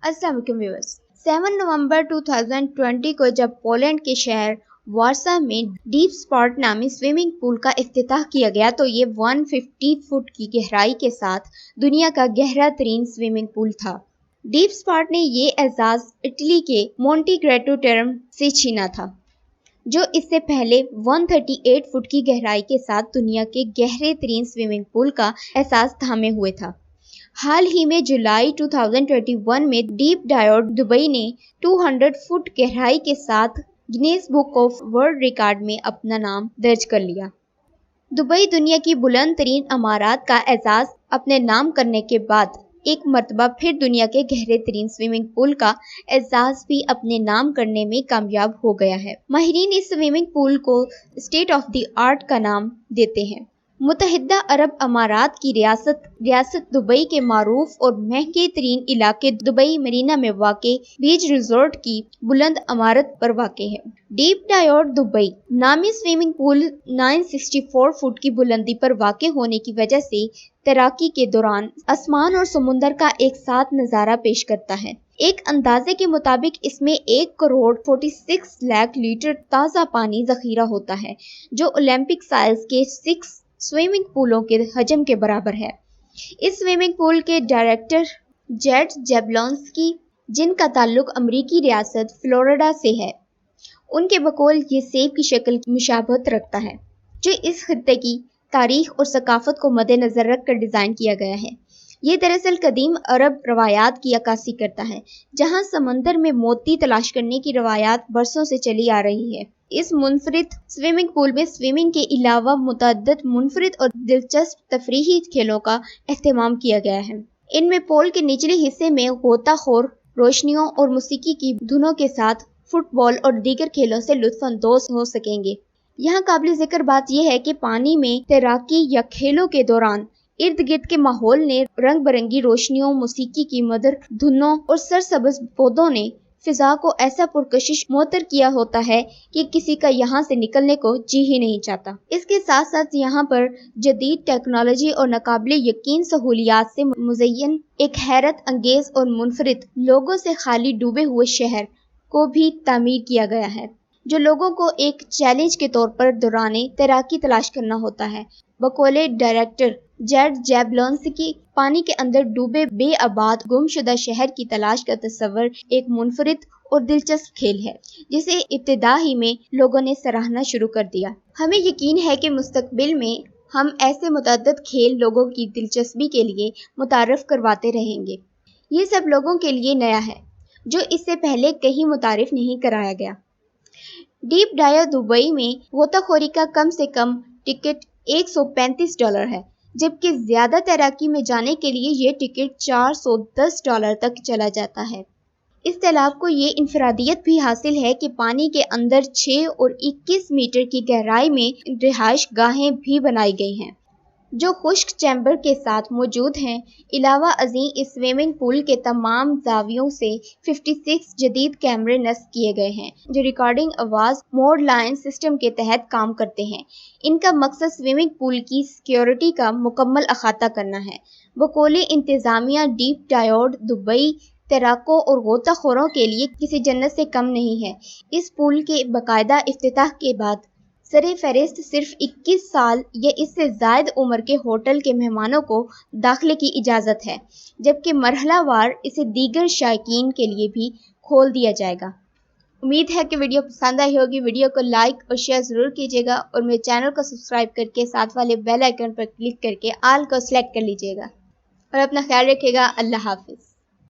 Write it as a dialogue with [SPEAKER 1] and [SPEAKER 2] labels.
[SPEAKER 1] अस्सलाम वालेकुम व्यूअर्स। 7 नवंबर 2020 को जब पोलैंड के शहर वारसा में डीप स्पॉट नामी स्विमिंग पूल का इफ्तिताह किया गया तो ये 150 फुट की गहराई के साथ दुनिया का गहरा तरीन स्विमिंग पूल था। डीप स्पॉट ने ये एजाज इटली के मोंटीग्रेटो टर्म से छीना था, जो इससे पहले 138 फुट की गहराई के साथ दुनिया के गहरे तरीन स्विमिंग पूल का एहसास थामे हुए था। हाल ही में जुलाई 2021 में डीप डायोड दुबई ने 200 फुट गहराई के साथ Guinness book of world record में अपना नाम दर्ज कर लिया। दुबई दुनिया की बुलंद तरीन इमारत का एजाज अपने नाम करने के बाद एक मरतबा फिर दुनिया के गहरे तरीन स्विमिंग पूल का एजाज भी अपने नाम करने में कामयाब हो गया है। माहिरीन इस स्विमिंग पूल को स्टेट ऑफ द आर्ट का नाम देते हैं। मुत्तहिदा अरब अमारात की रियासत दुबई के मारूफ और महंगे तरीन इलाके दुबई मरीना में वाक़े बीच रिजोर्ट की बुलंद इमारत पर वाक़े है। डीप डायोड दुबई नामी स्विमिंग पूल 964 फुट की बुलंदी पर वाक़े होने की वजह से तैराकी के दौरान आसमान और समुंदर का एक साथ नज़ारा पेश करता है। एक अंदाजे के मुताबिक इसमें 1 करोड़ 46 लाख लीटर ताज़ा पानी जखीरा होता है, जो ओलंपिक साइज के 6 स्विमिंग पूलों के हजम के बराबर है। इस स्विमिंग पूल के डायरेक्टर जेट जैबलोंस्की, जिनका ताल्लुक अमरीकी रियासत फ्लोरिडा से है, उनके बकौल ये सेब की शक्ल की मुशाबहत रखता है, जो इस खित्ते की तारीख और सकाफत को मद्देनजर रखकर डिज़ाइन किया गया है। ये दरअसल कदीम अरब रवायात की अक्कासी करता है, जहाँ समंदर में मोती तलाश करने की रवायात बरसों से चली आ रही है। इस मुनफरिद स्विमिंग पूल में स्विमिंग के अलावा मुतअद्दिद मुनफरिद और दिलचस्प तफरीही खेलों का एहतमाम किया गया है। इनमें पूल के निचले हिस्से में गोताखोर रोशनियों और मौसीकी की धुनों के साथ फुटबॉल और दीगर खेलों से लुत्फानंदोज हो सकेंगे। यहाँ काबिल जिक्र बात यह है कि पानी में तैराकी या खेलों के दौरान इर्द गिर्द के माहौल ने रंग बिरंगी रोशनियों, मौसीकी की मधुर धुनों और सरसब्ज पौधों ने फिजा को ऐसा पुरकशिश मोतर किया होता है कि किसी का यहाँ से निकलने को जी ही नहीं चाहता। इसके साथ साथ यहाँ पर जदीद टेक्नोलॉजी और नाकाबिले यकीन सहूलियात से मुज़य्यन एक हैरत अंगेज और मुनफरिद लोगों से खाली डूबे हुए शहर को भी तामीर किया गया है, जो लोगों को एक चैलेंज के तौर पर दौराने तैराकी तलाश करना होता है। बकौले डायरेक्टर जेट जैबलोंस्की, पानी के अंदर डूबे बेआबाद गुमशुदा शहर की तलाश का तस्वर एक मुनफरिद और दिलचस्प खेल है, जिसे इब्तिदा ही में लोगों ने सराहना शुरू कर दिया। हमें यकीन है कि मुस्तकबिल में हम ऐसे मुतअद्दिद खेल लोगों की दिलचस्पी के लिए मुतारफ करवाते रहेंगे। ये सब लोगों के लिए नया है, जो इससे पहले कहीं मुतारिफ नहीं कराया गया। डीप डायोड दुबई में गोताखोरी का कम से कम टिकट $135 है, जबकि ज्यादा तैराकी में जाने के लिए ये टिकट $410 तक चला जाता है। इस तालाब को ये इंफरादियत भी हासिल है कि पानी के अंदर 6 और 21 मीटर की गहराई में रिहाइश गाहें भी बनाई गई हैं, जो खुश्क चैम्बर के साथ मौजूद हैं। इलावा अज़ीम इस स्विमिंग पूल के तमाम जावियों से 56 जदीद कैमरे नस्ब किए गए हैं, जो रिकॉर्डिंग आवाज़ मोड लाइन सिस्टम के तहत काम करते हैं। इनका मकसद स्विमिंग पूल की सिक्योरिटी का मुकम्मल अहाता करना है। बकौले इंतज़ामिया, डीप डायोड दुबई तैराकों और गोताखोरों के लिए किसी जन्नत से कम नहीं है। इस पूल के बाकायदा इफ्तिताह के बाद सरे फहरिस्त सिर्फ 21 साल या इससे ज़ायद उम्र के होटल के मेहमानों को दाखिले की इजाज़त है, जबकि मरहलावार इसे दीगर शायकीन के लिए भी खोल दिया जाएगा। उम्मीद है कि वीडियो पसंद आई होगी। वीडियो को लाइक और शेयर ज़रूर कीजिएगा और मेरे चैनल को सब्सक्राइब करके साथ वाले बेल आइकन पर क्लिक करके आल को सिलेक्ट कर लीजिएगा और अपना ख्याल रखिएगा। अल्लाह हाफिज़।